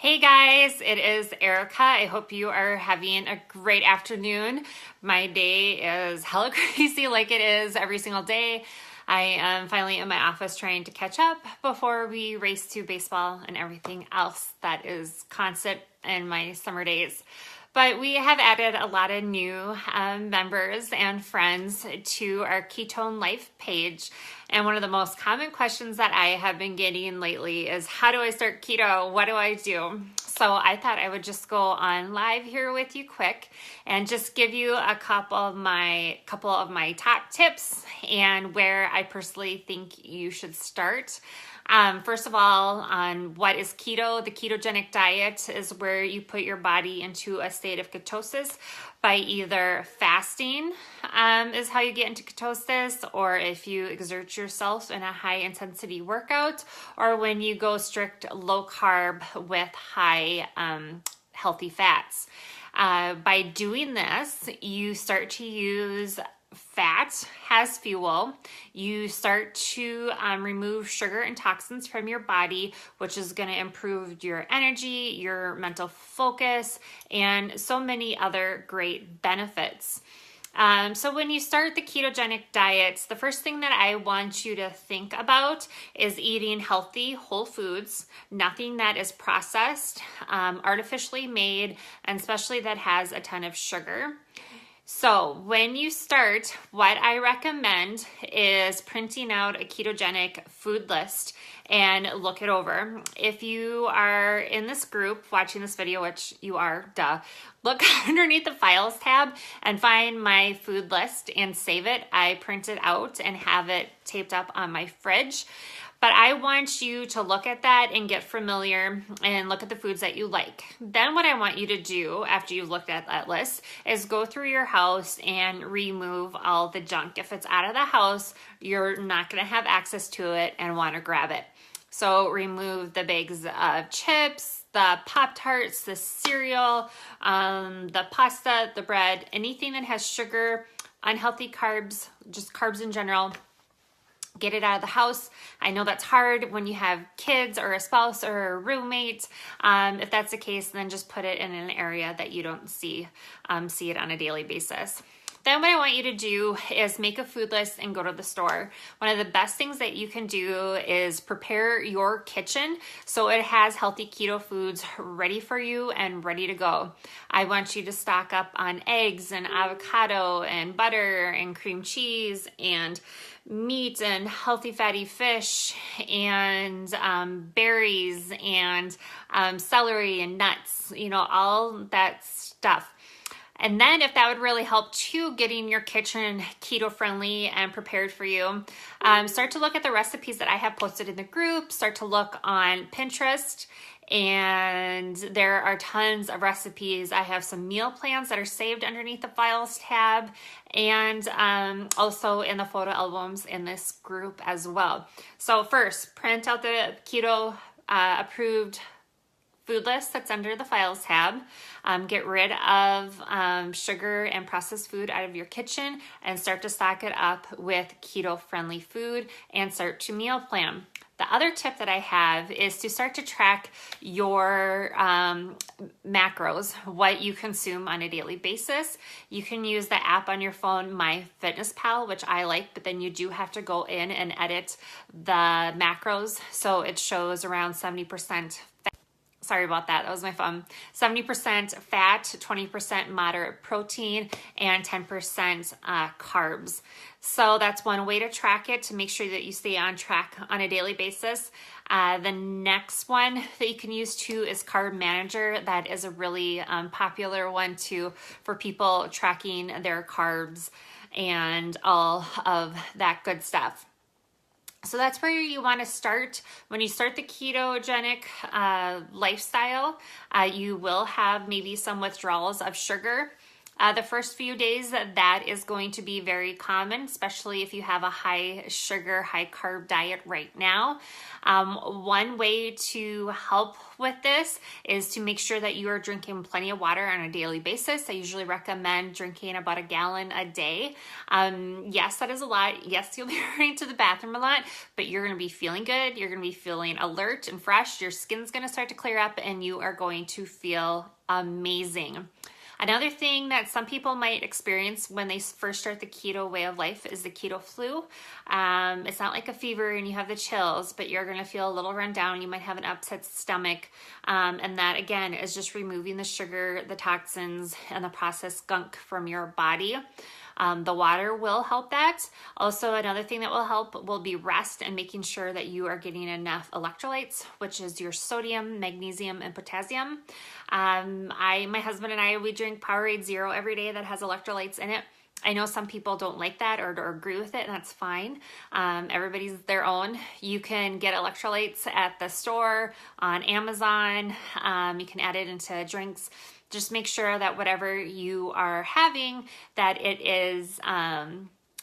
Hey guys, it is Erica. I hope you are having a great afternoon. My day is hella crazy like it is every single day. I am finally in my office trying to catch up before we race to baseball and everything else that is constant in my summer days. But we have added a lot of new members and friends to our Ketone Life page. And one of the most common questions that I have been getting lately is, how do I start keto? What do I do? So I thought I would just go on live here with you quick and just give you a couple of my top tips and where I personally think you should start. First of all, on what is keto, the ketogenic diet is where you put your body into a state of ketosis by either fasting is how you get into ketosis, or if you exert yourself in a high intensity workout, or when you go strict low carb with high healthy fats. By doing this, you start to use fat as fuel. You start to remove sugar and toxins from your body, which is going to improve your energy, your mental focus, and so many other great benefits. So when you start the ketogenic diets, the first thing that I want you to think about is eating healthy, whole foods, nothing that is processed, artificially made, and especially that has a ton of sugar. So when you start, what I recommend is printing out a ketogenic food list and look it over. If you are in this group watching this video, which you are, duh, look underneath the files tab and find my food list and save it. I print it out and have it taped up on my fridge. But I want you to look at that and get familiar and look at the foods that you like. Then what I want you to do after you've looked at that list is go through your house and remove all the junk. If it's out of the house, you're not going to have access to it and want to grab it. So remove the bags of chips, the Pop-Tarts, the cereal, the pasta, the bread, anything that has sugar, unhealthy carbs, just carbs in general. Get it out of the house. I know that's hard when you have kids or a spouse or a roommate. If that's the case, then just put it in an area that you don't see it on a daily basis. Then what I want you to do is make a food list and go to the store. One of the best things that you can do is prepare your kitchen so it has healthy keto foods ready for you and ready to go. I want you to stock up on eggs and avocado and butter and cream cheese and meat and healthy fatty fish and berries and celery and nuts, all that stuff. And then if that would really help too, getting your kitchen keto friendly and prepared for you, start to look at the recipes that I have posted in the group, start to look on Pinterest, and there are tons of recipes. I have some meal plans that are saved underneath the files tab, and also in the photo albums in this group as well. So first, print out the keto approved food list that's under the files tab. Get rid of sugar and processed food out of your kitchen and start to stock it up with keto friendly food and start to meal plan. The other tip that I have is to start to track your macros, what you consume on a daily basis. You can use the app on your phone, MyFitnessPal, which I like, but then you do have to go in and edit the macros. So it shows around 70% fat. Sorry about that. That was my phone. 70% fat, 20% moderate protein, and 10% carbs. So that's one way to track it to make sure that you stay on track on a daily basis. The next one that you can use too is Carb Manager. That is a really popular one too for people tracking their carbs and all of that good stuff. So that's where you want to start. When you start the ketogenic lifestyle, you will have maybe some withdrawals of sugar. The first few days, that is going to be very common, especially if you have a high sugar, high carb diet right now. One way to help with this is to make sure that you are drinking plenty of water on a daily basis. I usually recommend drinking about a gallon a day. Yes, that is a lot. Yes, you'll be running to the bathroom a lot, but you're going to be feeling good. You're going to be feeling alert and fresh. Your skin's going to start to clear up and you are going to feel amazing. Another thing that some people might experience when they first start the keto way of life is the keto flu. It's not like a fever and you have the chills, but you're going to feel a little run down. You might have an upset stomach. And that, again, is just removing the sugar, the toxins, and the processed gunk from your body. The water will help that. Also, another thing that will help will be rest and making sure that you are getting enough electrolytes, which is your sodium, magnesium, and potassium. My husband and I, we drink Powerade Zero every day that has electrolytes in it. I know some people don't like that or agree with it, and that's fine. Everybody's their own. You can get electrolytes at the store, on Amazon. You can add it into drinks. Just make sure that whatever you are having, that it is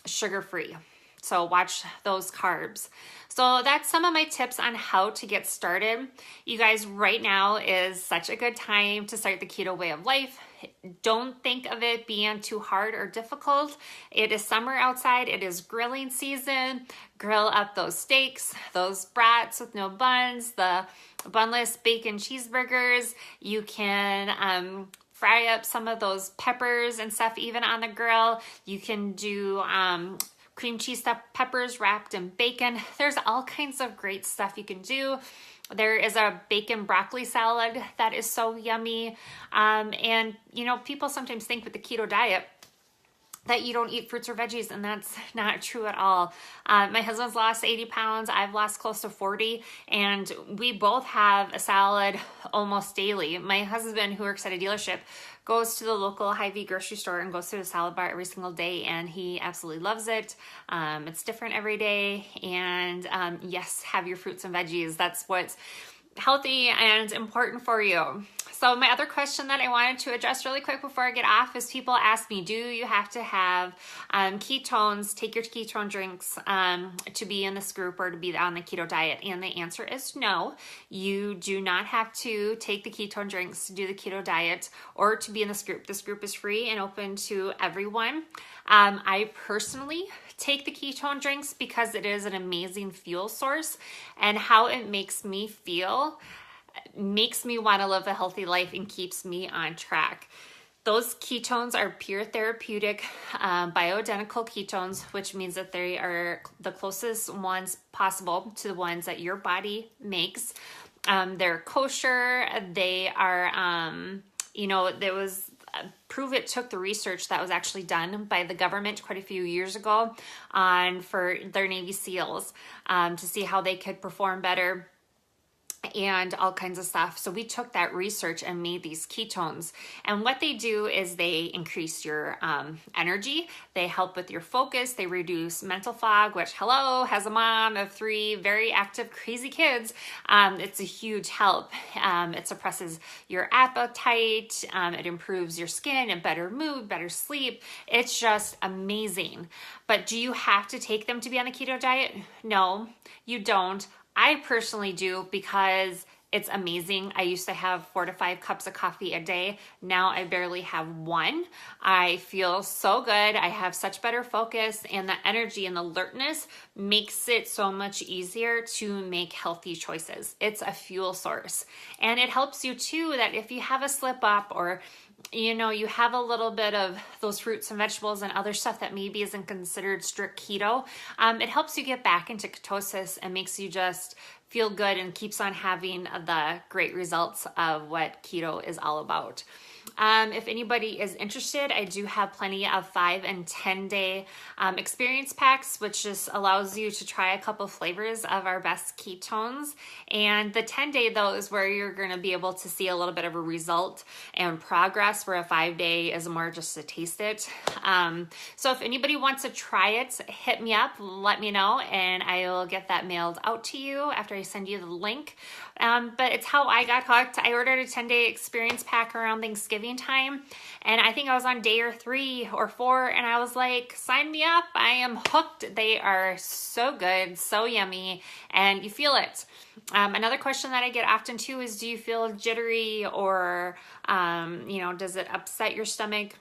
sugar-free. So watch those carbs. So that's some of my tips on how to get started. You guys, right now is such a good time to start the keto way of life. Don't think of it being too hard or difficult. It is summer outside. It is grilling season. Grill up those steaks, those brats with no buns, the bunless bacon cheeseburgers. You can fry up some of those peppers and stuff even on the grill. You can do cream cheese stuffed peppers wrapped in bacon. There's all kinds of great stuff you can do. There is a bacon broccoli salad that is so yummy. And, you know, people sometimes think with the keto diet that you don't eat fruits or veggies, and that's not true at all. My husband's lost 80 pounds. I've lost close to 40, and we both have a salad almost daily. My husband, who works at a dealership, goes to the local Hy-Vee grocery store and goes to the salad bar every single day, and he absolutely loves it. It's different every day, and yes, have your fruits and veggies. That's what's healthy and important for you. So my other question that I wanted to address really quick before I get off is people ask me, do you have to have ketones, take your ketone drinks to be in this group or to be on the keto diet? And the answer is no. You do not have to take the ketone drinks to do the keto diet or to be in this group. This group is free and open to everyone. I personally take the ketone drinks because it is an amazing fuel source, and how it makes me feel makes me want to live a healthy life and keeps me on track. Those ketones are pure therapeutic, bioidentical ketones, which means that they are the closest ones possible to the ones that your body makes. They're kosher. They are, there was prove it took the research that was actually done by the government quite a few years ago for their Navy SEALs to see how they could perform better and all kinds of stuff. So we took that research and made these ketones. And what they do is they increase your energy. They help with your focus. They reduce mental fog, which, hello, as a mom of 3 very active, crazy kids, it's a huge help. It suppresses your appetite. It improves your skin and better mood, better sleep. It's just amazing. But do you have to take them to be on a keto diet? No, you don't. I personally do because it's amazing. I used to have 4 to 5 cups of coffee a day. Now I barely have 1. I feel so good. I have such better focus, and the energy and the alertness makes it so much easier to make healthy choices. It's a fuel source. And it helps you too that if you have a slip up or you have a little bit of those fruits and vegetables and other stuff that maybe isn't considered strict keto, it helps you get back into ketosis and makes you just feel good and keeps on having the great results of what keto is all about. If anybody is interested, I do have plenty of 5 and 10 day experience packs, which just allows you to try a couple flavors of our best ketones. And the 10 day though is where you're going to be able to see a little bit of a result and progress, where a 5 day is more just to taste it. So if anybody wants to try it, hit me up, let me know, and I will get that mailed out to you after I send you the link. But it's how I got hooked. I ordered a 10-day experience pack around Thanksgiving time, and I think I was on day 3 or 4, and I was like, sign me up. I am hooked. They are so good, so yummy, and you feel it. Another question that I get often too is, do you feel jittery, or does it upset your stomach?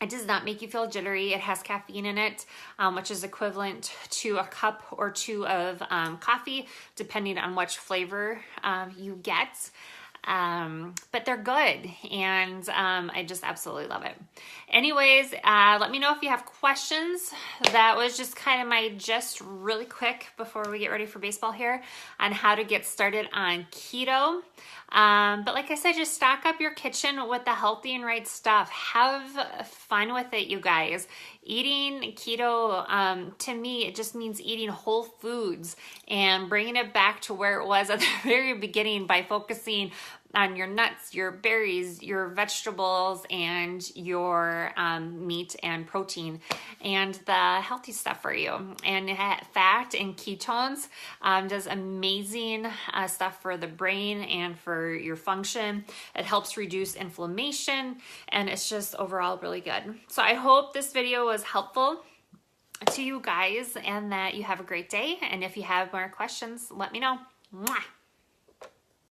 It does not make you feel jittery. It has caffeine in it, which is equivalent to a cup or 2 of coffee, depending on which flavor you get. But they're good, and I just absolutely love it. Anyways, let me know if you have questions. That was just kind of my just really quick before we get ready for baseball here on how to get started on keto. But like I said, just stock up your kitchen with the healthy and right stuff. Have fun with it, you guys. Eating keto, to me, it just means eating whole foods and bringing it back to where it was at the very beginning by focusing on your nuts, your berries, your vegetables, and your meat and protein, and the healthy stuff for you. And fat and ketones does amazing stuff for the brain and for your function. It helps reduce inflammation, and it's just overall really good. So I hope this video was helpful to you guys, and that you have a great day. And if you have more questions, let me know. Mwah!